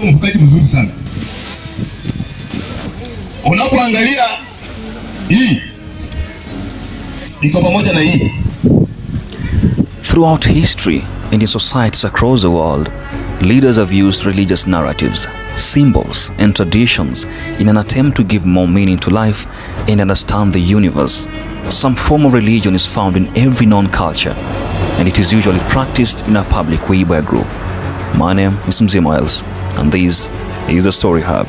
alikuwa mfukaji mzuri sana. Unapoangalia hii iko pamoja na hii. Throughout history and in societies across the world, leaders have used religious narratives, symbols and traditions in an attempt to give more meaning to life and understand the universe. Some form of religion is found in every known culture, and it is usually practiced in a public way by a group. My name is Mzee Miles, and this is the Story Hub.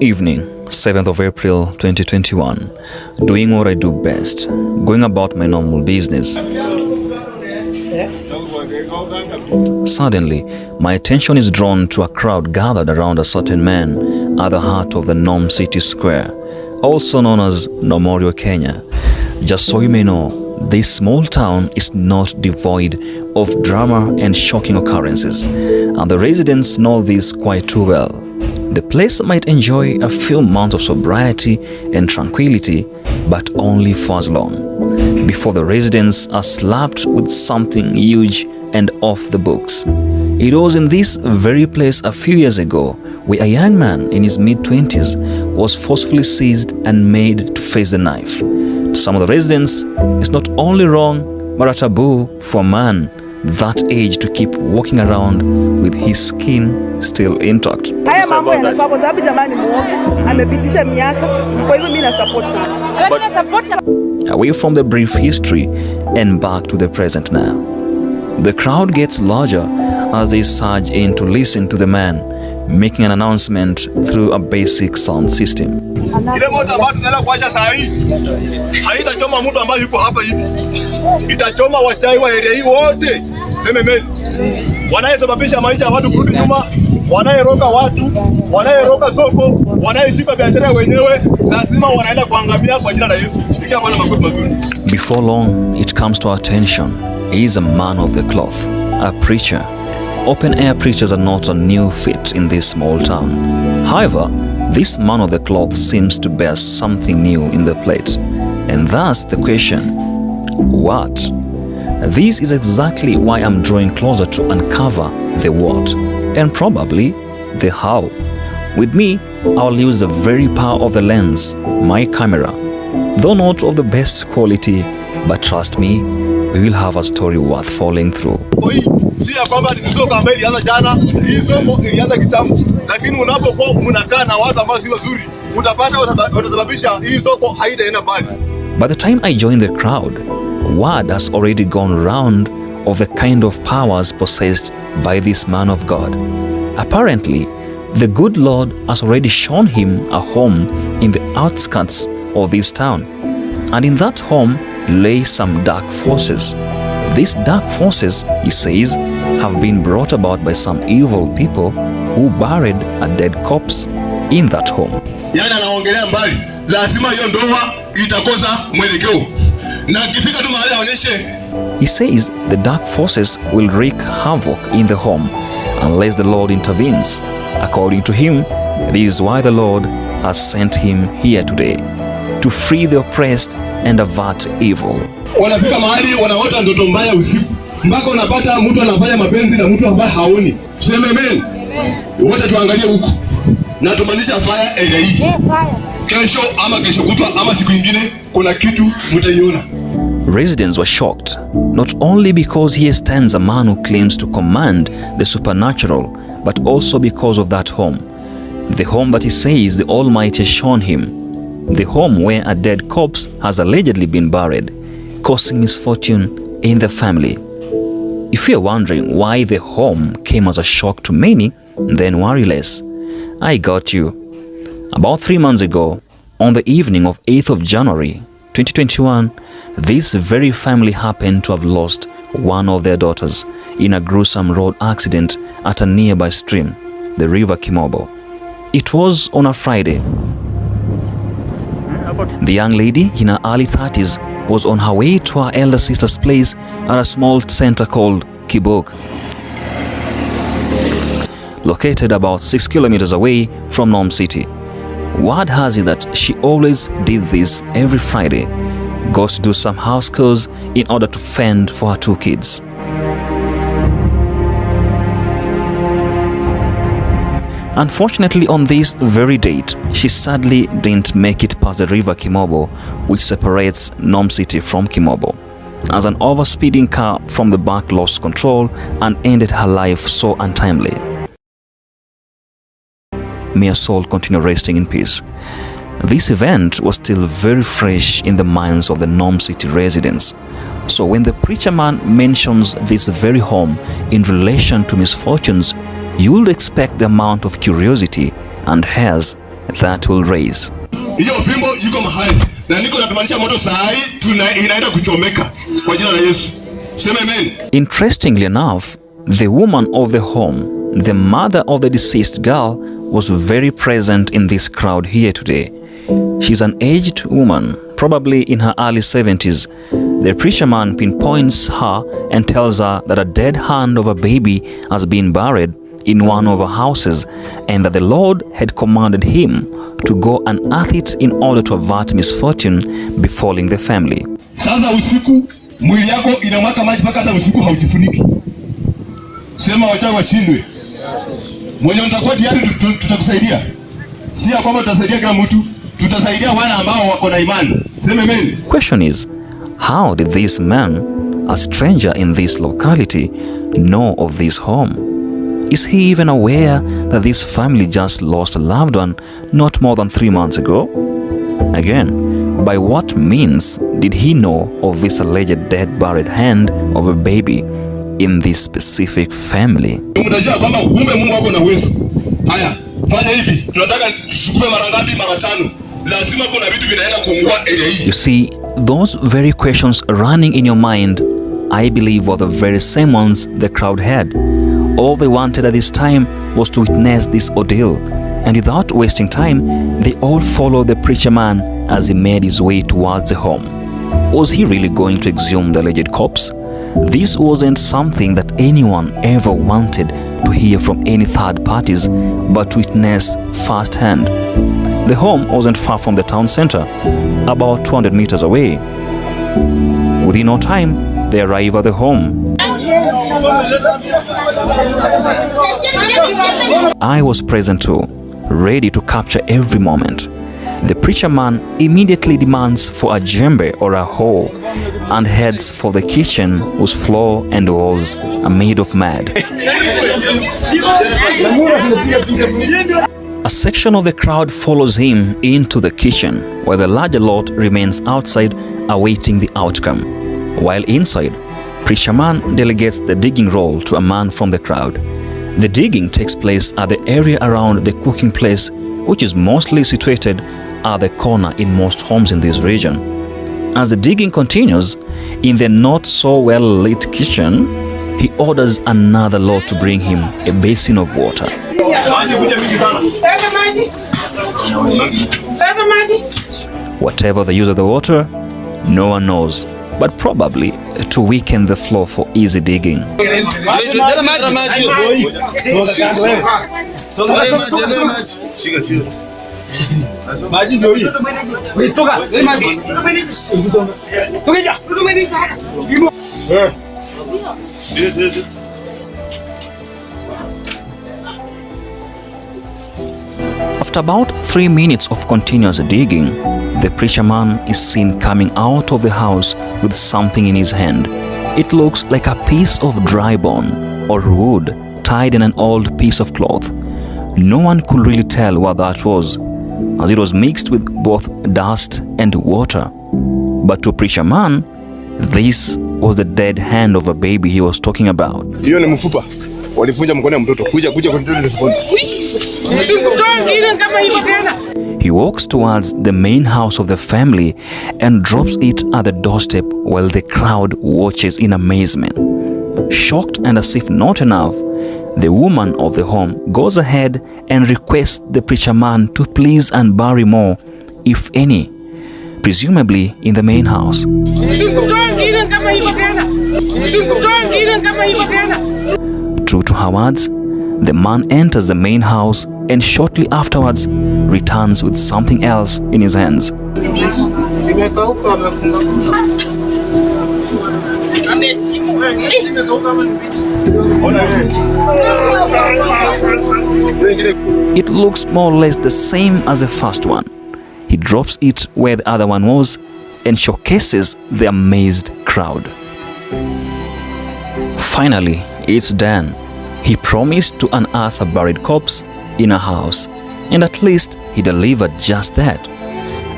Evening, 7th of April 2021. Doing what I do best, going about my normal business. Suddenly, my attention is drawn to a crowd gathered around a certain man at the heart of the Nom City Square, also known as Nomorio, Kenya. Just so you may know, this small town is not devoid of drama and shocking occurrences, and the residents know this quite too well. The place might enjoy a few months of sobriety and tranquility, but only for as long, before the residents are slapped with something huge and off the books. It was in this very place a few years ago where a young man in his mid-20s was forcefully seized and made to face the knife. To some of the residents, it's not only wrong, but a taboo for a man that age to keep walking around with his skin still intact. Haya mambo yanafaa kwa sababu jamani muoga amepitisha miaka, kwa hivyo mimi na support sana. Away from the brief history and back to the present now. The crowd gets larger as they surge in to listen to the man making an announcement through a basic sound system. Ile moto ambayo tunaenda kuacha saa hii haitachoma mtu ambaye yuko hapa hivi. Itachoma wachai wa area hii wote. Sema amen. Wanayesababisha maisha ya watu kurudi nyuma, wanayeroka watu, wanayeroka soko, wanayeshika biashara wenyewe, lazima wanaenda kuangamia kwa jina la Yesu. Piga Bwana makofi mazuri. Before long, it comes to our attention. He is a man of the cloth, a preacher. Open-air preachers are not a new fit in this small town. However, this man of the cloth seems to bear something new in the plate. And thus the question, what? This is exactly why I'm drawing closer to uncover the what, and probably the how. With me, I'll use the very power of the lens, my camera. Though not of the best quality, but trust me, we will have a story worth following through. Si ya kwamba ni soko ambayo ilianza jana, hii soko ilianza kitambo. Lakini unapokuwa mnakaa na watu ambao si wazuri, utapata watasababisha hii soko haitaenda mbali. By the time I join the crowd, word has already gone round of the kind of powers possessed by this man of God. Apparently, the good Lord has already shown him a home in the outskirts of this town. And in that home lay some dark forces. These dark forces, he says, have been brought about by some evil people who buried a dead corpse in that home. Yana anaongelea mbali, lazima hiyo ndoa itakosa mwelekeo. Na kifika tu mahali aonyeshe. He says the dark forces will wreak havoc in the home unless the Lord intervenes. According to him, this is why the Lord has sent him here today, to free the oppressed and avert evil. Wanafika mahali wanaota ndoto mbaya usiku, mpaka unapata mtu anafanya mapenzi na mtu ambaye haoni. Sema amen. Wote tuangalie huku. Na tumaanisha fire area hii. Kesho ama kesho kutwa ama siku nyingine kuna kitu mtaiona. Residents were shocked, not only because here stands a man who claims to command the supernatural, but also because of that home. The home that he says the Almighty has shown him. The home where a dead corpse has allegedly been buried, causing misfortune in the family. If you're wondering why the home came as a shock to many, then worry less. I got you. About 3 months ago, on the evening of 8th of January 2021, this very family happened to have lost one of their daughters in a gruesome road accident at a nearby stream, the River Kimobo. It was on a Friday. The young lady in her early 30s was on her way to her elder sister's place at a small center called Kibok, located about 6 kilometers away from Nom City. Word has it that she always did this every Friday, goes to do some house chores in order to fend for her 2 kids. Unfortunately, on this very date, she sadly didn't make it past the river Kimobo, which separates Nom City from Kimobo, as an overspeeding car from the back lost control and ended her life so untimely. May her soul continue resting in peace. This event was still very fresh in the minds of the Nom City residents. So when the preacher man mentions this very home in relation to misfortunes, you will expect the amount of curiosity and hairs that will raise. Hiyo fimbo yuko mahali na niko natumanisha moto saa hii inaenda kuchomeka kwa jina la Yesu. Sema amen. Interestingly enough, the woman of the home, the mother of the deceased girl, was very present in this crowd here today. She's an aged woman, probably in her early 70s. The preacher man pinpoints her and tells her that a dead hand of a baby has been buried in one of her houses and that the Lord had commanded him to go and unearth it in order to avert misfortune befalling the family. Sasa usiku mwili yako inamwaka maji mpaka hata usiku haujifuniki. Sema wachawi washindwe. Mwenye utakuwa tayari tutakusaidia. Si ya kwamba tutasaidia kila mtu, tutasaidia wale ambao wako na imani. Sema amen. Question is, how did this man, a stranger in this locality, know of this home? Is he even aware that this family just lost a loved one not more than 3 months ago? Again, by what means did he know of this alleged dead buried hand of a baby in this specific family? Unajua kwamba kumbe Mungu wako na uwezo. Haya, fanya hivi. Tunataka tusukume mara ngapi? Mara 5. Lazima kuna vitu vinaenda kuungua area hii. You see, those very questions running in your mind, I believe, were the very same ones the crowd had. All they wanted at this time was to witness this ordeal, and without wasting time, they all followed the preacher man as he made his way towards the home. Was he really going to exhume the alleged corpse? This wasn't something that anyone ever wanted to hear from any third parties, but to witness firsthand. The home wasn't far from the town center, about 200 meters away. Within no time, they arrive at the home. I was present too, ready to capture every moment. The preacher man immediately demands for a djembe or a hoe and heads for the kitchen, whose floor and walls are made of mud. A section of the crowd follows him into the kitchen, while the larger lot remains outside awaiting the outcome. While inside, preacher man delegates the digging role to a man from the crowd. The digging takes place at the area around the cooking place, which is mostly situated at the corner in most homes in this region. As the digging continues, in the not so well lit kitchen, he orders another lot to bring him a basin of water. Whatever the use of the water, no one knows, but probably to weaken the floor for easy digging. After about 3 minutes of continuous digging, the preacher man is seen coming out of the house with something in his hand. It looks like a piece of dry bone or wood tied in an old piece of cloth. No one could really tell what that was, as it was mixed with both dust and water. But to preacher man, this was the dead hand of a baby he was talking about. Hiyo ni mfupa. Walifunja mkono ya mtoto. Kuja He walks towards the main house of the family and drops it at the doorstep while the crowd watches in amazement. Shocked and as if not enough, the woman of the home goes ahead and requests the preacher man to please and bury more, if any, presumably in the main house. True to her words, the man enters the main house and shortly afterwards returns with something else in his hands. It looks more or less the same as the first one. He drops it where the other one was and showcases the amazed crowd. Finally, it's done. He promised to unearth a buried corpse in a house, and at least he delivered just that.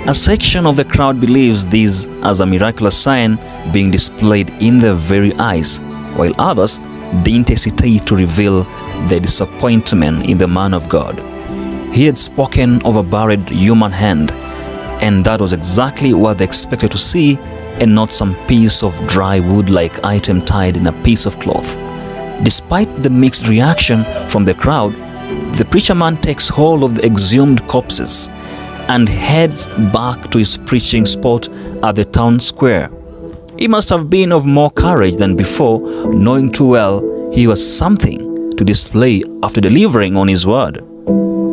A section of the crowd believes this as a miraculous sign being displayed in their very eyes, while others didn't hesitate to reveal their disappointment in the man of God. He had spoken of a buried human hand, and that was exactly what they expected to see, and not some piece of dry wood-like item tied in a piece of cloth. Despite the mixed reaction from the crowd, the preacher man takes hold of the exhumed corpses and heads back to his preaching spot at the town square. He must have been of more courage than before, knowing too well he was something to display after delivering on his word.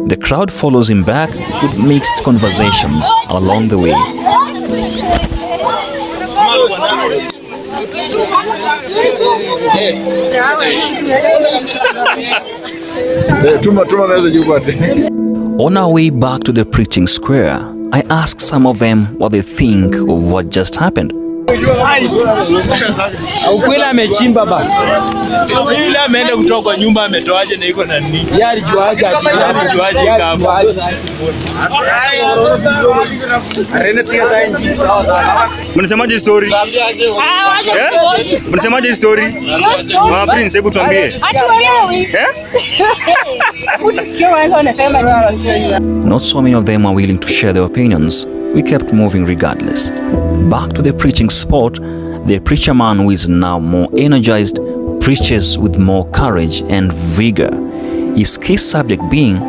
The crowd follows him back with mixed conversations along the way. On our way back to the preaching square, I asked some of them what they think of what just happened. Ukweli amechimba bana. Yule ameenda kutoka kwa nyumba ametoaje na iko na nini? Yeye alijuaje kama. Arene pia sasa injili sawa. Mnasemaje story? Mnasemaje story? Mama Prince, hebu tuambie. Not so many of them are willing to share their opinions. We kept moving regardless. Back to the preaching spot, the preacher man, who is now more energized, preaches with more courage and vigor. His key subject being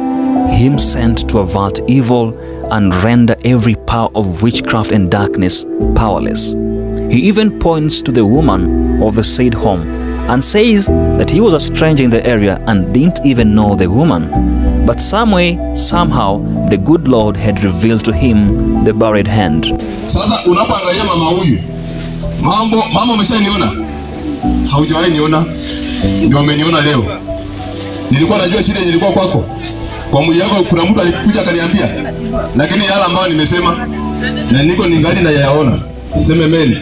him sent to avert evil and render every power of witchcraft and darkness powerless. He even points to the woman of the said home and says that he was a stranger in the area and didn't even know the woman. But some way, somehow, the good Lord had revealed to him the buried hand. Sasa unapoangalia mama huyu, mama umeshaniona? Haujawahi niona? Ndio umeniona leo. Nilikuwa najua shida ilikuwa kwako. Kwa mwili wako kuna mtu alikuja akaniambia. Lakini yale ambayo nimesema na niko ningali na yayaona. Sema amen.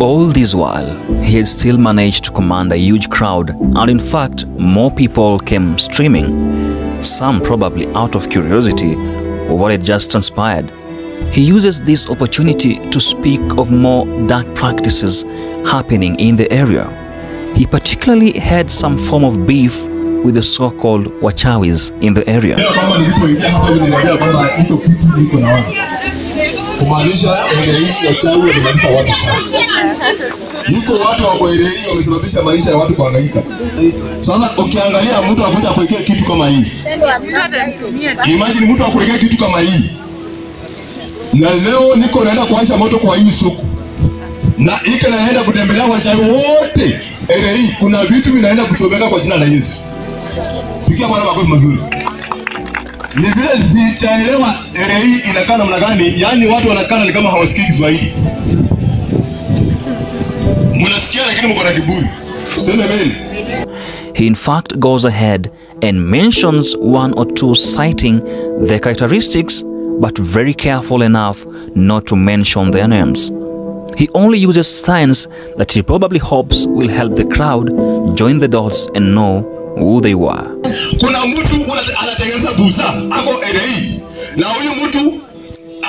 All this while, he had still managed to command a huge crowd, and in fact, more people came streaming. Some probably out of curiosity of what had just transpired. He uses this opportunity to speak of more dark practices happening in the area. He particularly had some form of beef with the so-called wachawis in the area. Kumaanisha hii wachawi wamemaliza watu sana. Yuko watu wa kweli hii wamesababisha maisha ya watu kuhangaika. Sasa ukiangalia mtu akuja kuwekea kitu kama hii. Imagine mtu akuwekea kitu kama hii. Na leo niko naenda kuwasha moto kwa hii soko. Na iko naenda kutembelea wachawi wote. Hii kuna vitu vinaenda kuchomeka kwa jina la Yesu. Pigia Bwana makofi mazuri. Ni vile sichaelewa hii inakaa namna gani, yani watu wanakaa ni kama hawasikii Kiswahili. Mnasikia lakini mko na kiburi. Sema amen. He in fact goes ahead and mentions one or two citing their characteristics, but very careful enough not to mention their names. He only uses signs that he probably hopes will help the crowd join the dots and know who they were. Kuna mtu anatengeneza busa ako RI, na huyu mtu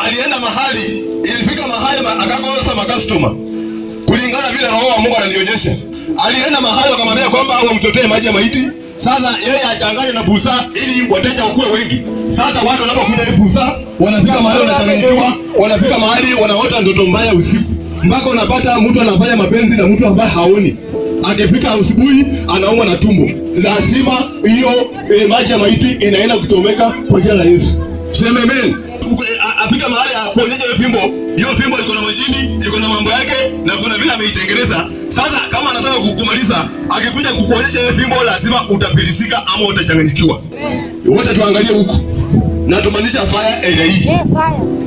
alienda mahali, ilifika mahali akakosa makastoma kulingana vile roho wa Mungu ananionyesha. Alienda mahali akamwambia kwamba au mtotee maji ya maiti. Sasa yeye achanganye na busa ili wateja wakue wengi. Sasa watu wanapokuja ile busa wanafika mahali wanachanganyikiwa, wanafika mahali wanaota ndoto mbaya usiku. Mpaka unapata mtu anafanya mapenzi na mtu ambaye haoni. Akifika asubuhi anaumwa na tumbo. Lazima hiyo maji ya maiti inaenda kutomeka kwa jina la Yesu. Sema amen. Afika mahali akuonyesha hiyo fimbo. Hiyo fimbo iko na majini, iko na mambo yake na kuna vile ameitengeneza. Sasa kama anataka kukumaliza, akikuja kukuonyesha hiyo fimbo lazima utafilisika ama utachanganyikiwa. wote tuangalie huku. Na tumaanisha fire area hii.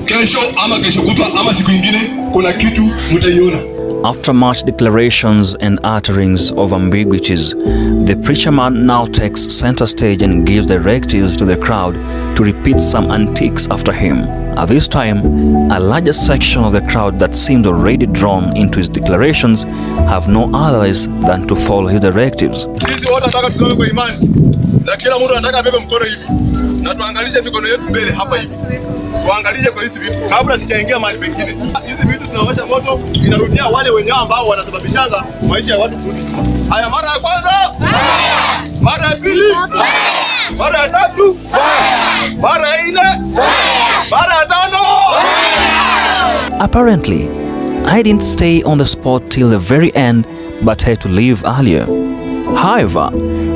Kesho ama kesho kutwa ama siku nyingine kuna kitu mtaiona. After much declarations and utterings of ambiguities, the preacher man now takes center stage and gives directives to the crowd to repeat some antics after him. At this time, a larger section of the crowd that seemed already drawn into his declarations have no otherwise than to follow his directives. Sisi wote tunataka tusimame kwa imani. Na kila mtu anataka abebe mkono hivi. Na tuangalishe mikono yetu mbele hapa hivi. Tuangalishe kwa hizi vitu kabla sijaingia mahali pengine. Hizi vitu tunawasha moto, inarudia wale wenyewe ambao wanasababishanga maisha ya watu kurudi nyuma. Haya, mara ya kwanza, mara ya pili, mara ya tatu, mara ya nne, mara ya tano. Apparently, I didn't stay on the spot till the very end, but had to leave earlier. However,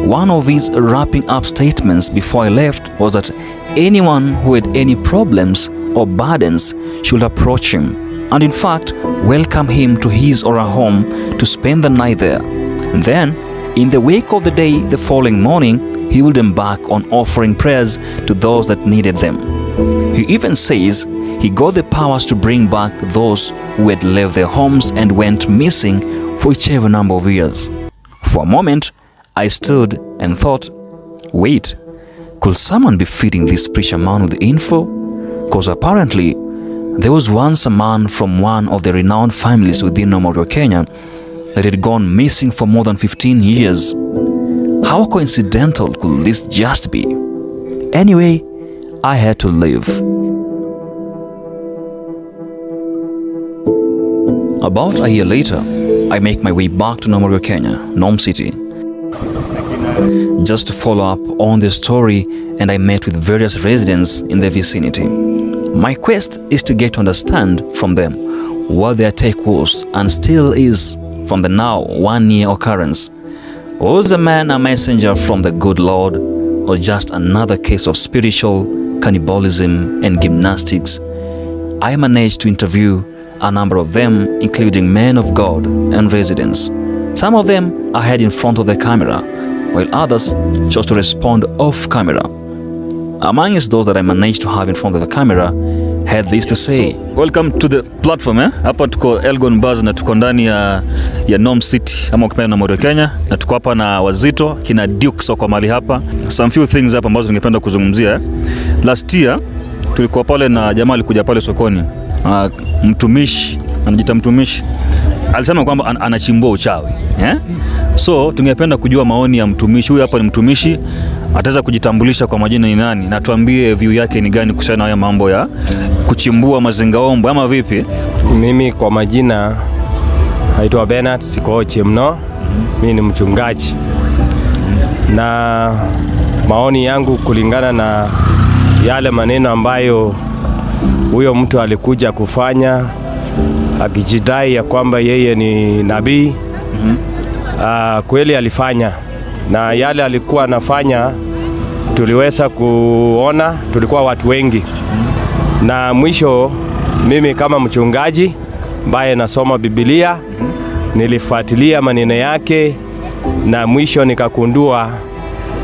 one of his wrapping up statements before I left was that anyone who had any problems or burdens should approach him, and in fact, welcome him to his or her home to spend the night there. And then, in the wake of the day the following morning, he would embark on offering prayers to those that needed them. He even says he got the powers to bring back those who had left their homes and went missing for whichever number of years. For a moment, I stood and thought, wait, could someone be feeding this preacher man with info? Because apparently, there was once a man from one of the renowned families within Unburries, Kenya, that had gone missing for more than 15 years. How coincidental could this just be? Anyway, I had to leave. About a year later, I make my way back to Unburries, Kenya, Nom City, just to follow up on the story, and I met with various residents in the vicinity. My quest is to get to understand from them what their take was and still is from the now 1 year occurrence. Was the man a messenger from the good Lord, or just another case of spiritual cannibalism and gymnastics? I managed to interview a number of them, including men of God and residents. Some of them I had in front of the camera, while others chose to respond off camera. Amongst those that I managed to have in front of the camera had this to say. So, welcome to the platform. Hapa tuko Unburries na tuko ndani ya Nom City ama ukipenda Unburries, Kenya, na tuko hapa na wazito kina Duke soko mali hapa. Some few things hapa ambazo ningependa kuzungumzia. Last year tulikuwa pale na jamaa alikuja pale sokoni. Mtumishi, anajiita mtumishi, alisema kwamba anachimbua uchawi. So tungependa kujua maoni ya mtumishi huyu. Hapa ni mtumishi, ataweza kujitambulisha kwa majina ni nani na tuambie view yake ni gani kuhusiana na haya mambo ya kuchimbua mazingaombo ama vipi. Mimi kwa majina naitwa Bernard Sikoche mno. Mimi ni mchungaji, na maoni yangu kulingana na yale maneno ambayo huyo mtu alikuja kufanya akijidai ya kwamba yeye ni nabii. Kweli alifanya, na yale alikuwa anafanya tuliweza kuona, tulikuwa watu wengi. Na mwisho mimi kama mchungaji ambaye nasoma Biblia nilifuatilia maneno yake, na mwisho nikakundua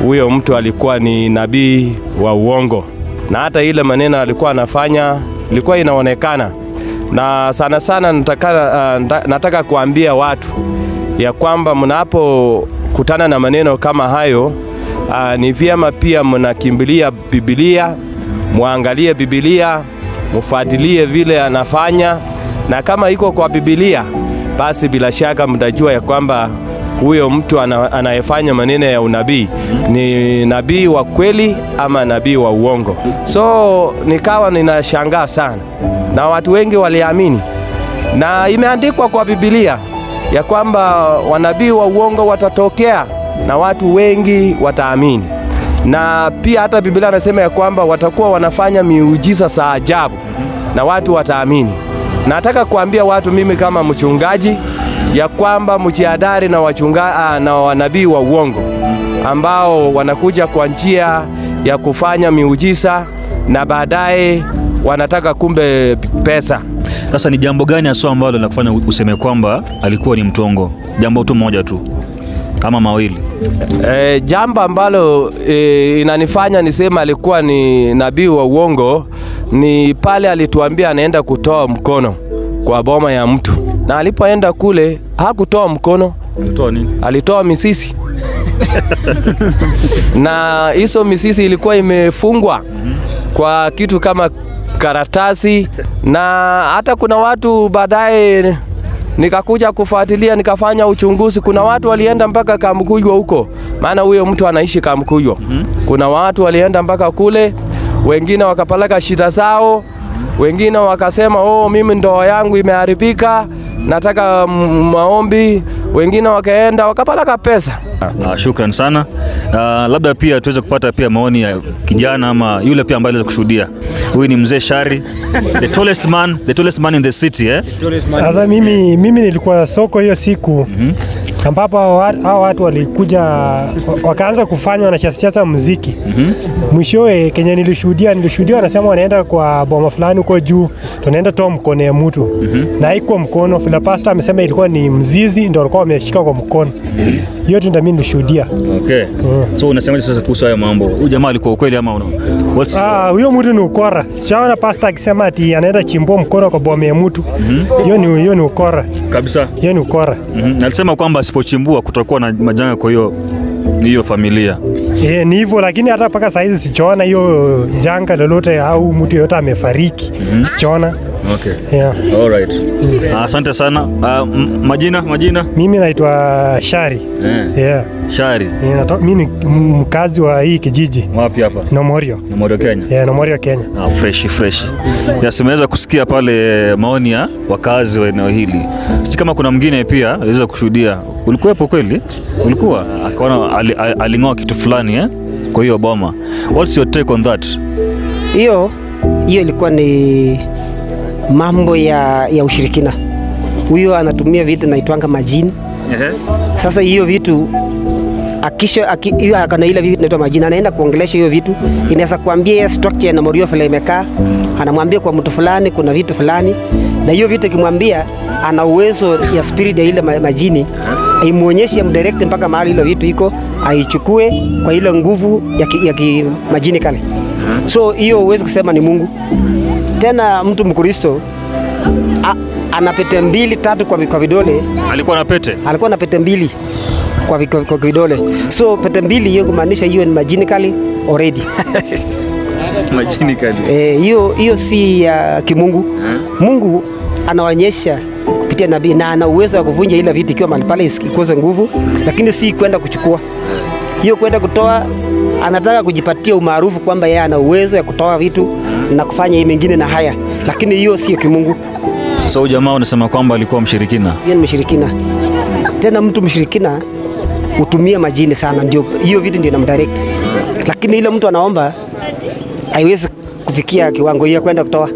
huyo mtu alikuwa ni nabii wa uongo, na hata ile maneno alikuwa anafanya ilikuwa inaonekana. Na sana sana nataka kuambia watu ya kwamba mnapokutana na maneno kama hayo, ni vyema pia mnakimbilia Biblia, muangalie Biblia, mufuatilie vile anafanya, na kama iko kwa Biblia basi bila shaka mtajua ya kwamba huyo mtu anayefanya maneno ya unabii ni nabii wa kweli ama nabii wa uongo. So nikawa ninashangaa sana, na watu wengi waliamini, na imeandikwa kwa Biblia ya kwamba wanabii wa uongo watatokea na watu wengi wataamini. Na pia hata Biblia inasema ya kwamba watakuwa wanafanya miujiza za ajabu na watu wataamini. Nataka kuambia watu, mimi kama mchungaji, ya kwamba mjihadhari na wanabii wa uongo ambao wanakuja kwa njia ya kufanya miujiza na baadaye wanataka kumbe pesa. Sasa ni jambo gani hasa ambalo linakufanya useme kwamba alikuwa ni mtongo? Jambo tu moja tu. ama mawili? Jambo ambalo inanifanya nisema alikuwa ni nabii wa uongo ni pale alituambia anaenda kutoa mkono kwa boma ya mtu, na alipoenda kule hakutoa mkono. Alitoa nini? Alitoa misisi. Na hizo misisi ilikuwa imefungwa kwa kitu kama karatasi, na hata kuna watu baadaye nikakuja kufuatilia, nikafanya uchunguzi. Kuna watu walienda mpaka Kamkuywa huko, maana huyo mtu anaishi Kamkuywa. Kuna watu walienda mpaka kule, wengine wakapeleka shida zao, wengine wakasema mimi ndoa yangu imeharibika, nataka maombi. Wengine wakaenda wakapeleka pesa. Shukran sana. Labda pia tuweze kupata pia maoni ya kijana ama yule pia ambaye aliweza kushuhudia. Huyu ni mzee Shari, the tallest man in the city, eh? Sasa mimi nilikuwa soko hiyo siku ambapo hao watu walikuja wakaanza kufanya wanacheza muziki. Mwishowe Kenya nilishuhudia wanasema wanaenda kwa boma fulani huko juu, tunaenda toa mkono ya mtu. Na haikuwa mkono, vile pastor amesema ilikuwa ni mzizi ndio walikuwa wameshika kwa mkono. Hiyo ndio mimi nilishuhudia. Okay. So unasema sasa kuhusu hayo mambo. Huyu jamaa alikuwa ukweli ama una? Huyo mtu ni ukora. Sijaona pastor akisema ati anaenda chimbo mkono kwa boma ya mtu. Hiyo ni ukora. Kabisa. Hiyo ni ukora. Alisema kwamba asipochimbua kutakuwa na majanga kwa hiyo familia. Ni hivyo, lakini hata mpaka saa hizi sijaona hiyo janga lolote au mtu yote amefariki. Sijaona. Okay. Yeah. All right. Asante sana. Majina? Mimi naitwa Shari. Yeah. Shari. Mimi ni mkazi wa hii kijiji. Wapi hapa? Nomorio, Kenya. Yeah, Nomorio, Kenya. Fresh. Yasimeweza kusikia pale maoni ya wakazi wa eneo hili. Sisi kama kuna mwingine pia aliweza kushuhudia. Ulikuwepo kweli? Ulikuwa akaona alingoa kitu fulani kwa hiyo boma. What's your take on that? Hiyo ilikuwa ni mambo ya ushirikina. Huyo anatumia vitu naitwanga majini. Sasa hiyo vitu hiyo akana ile vitu naitwa majini, anaenda kuongelesha hiyo vitu, inaweza kuambia structure na morio vile imekaa, anamwambia kwa mtu fulani kuna vitu fulani, na hiyo vitu kimwambia ana uwezo ya spirit ya ile majini imuonyeshe mdirect mpaka mahali ile vitu iko, aichukue kwa ile nguvu ya majini kale. So hiyo huwezi kusema ni Mungu. Tena mtu Mkristo ana pete 2-3 kwa vidole. Alikuwa na pete? Alikuwa na pete 2 kwa vidole. So pete 2 hiyo kumaanisha hiyo ni magically already. Magically. Hiyo si ya kimungu. Mungu anaonyesha kupitia nabii na ana uwezo wa kuvunja ile vitu ikiwa mahali pale ikoze nguvu, lakini si kwenda kuchukua. Hiyo kwenda kutoa, anataka kujipatia umaarufu kwamba yeye ana uwezo ya kutoa vitu na kufanya hii mengine na haya, lakini hiyo sio kimungu. So jamaa unasema kwamba alikuwa mshirikina? Yeye ni mshirikina. Tena mtu mshirikina hutumia majini sana, ndio hiyo vitu ndio inamdirect. Lakini ile mtu anaomba haiwezi kufikia kiwango hiyo kwenda kutoa.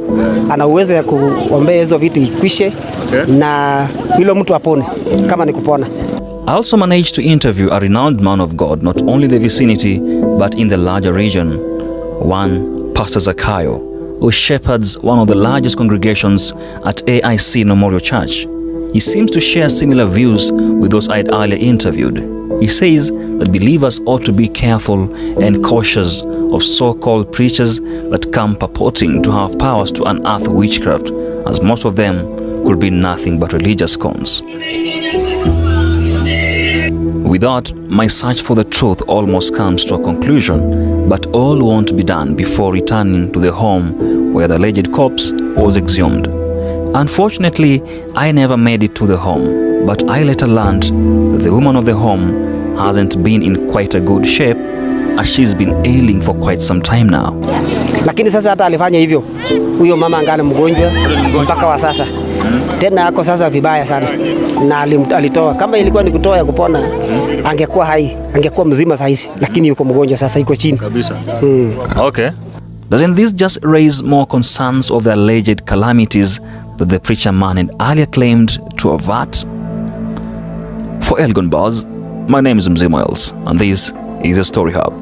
Ana uwezo ya kuombea hizo vitu ikwishe, na hilo mtu apone kama ni kupona. I also managed to interview a renowned man of God, not only in the vicinity, but in the larger region. One, Pastor Zakayo, who shepherds one of the largest congregations at AIC Memorial Church. He seems to share similar views with those I had earlier interviewed. He says that believers ought to be careful and cautious of so-called preachers that come purporting to have powers to unearth witchcraft, as most of them could be nothing but religious cons. With that, my search for the truth almost comes to a conclusion, but all won't be done before returning to the home where the alleged corpse was exhumed. Unfortunately, I never made it to the home, but I later learned that the woman of the home hasn't been in quite a good shape, as she's been ailing for quite some time now. Lakini sasa hata alifanya hivyo, huyo mama angana mgonjwa mpaka wa sasa. Tena ako sasa vibaya sana, na alitoa. Kama ilikuwa ni kutoa ya kupona, angekuwa hai, angekuwa mzima sasa, lakini yuko mgonjwa sasa, yuko chini kabisa. Okay. Doesn't this just raise more concerns of the alleged calamities that the preacher man had earlier claimed to avert? For Unburries, my name is Mzee Miles, and this is a Story Hub.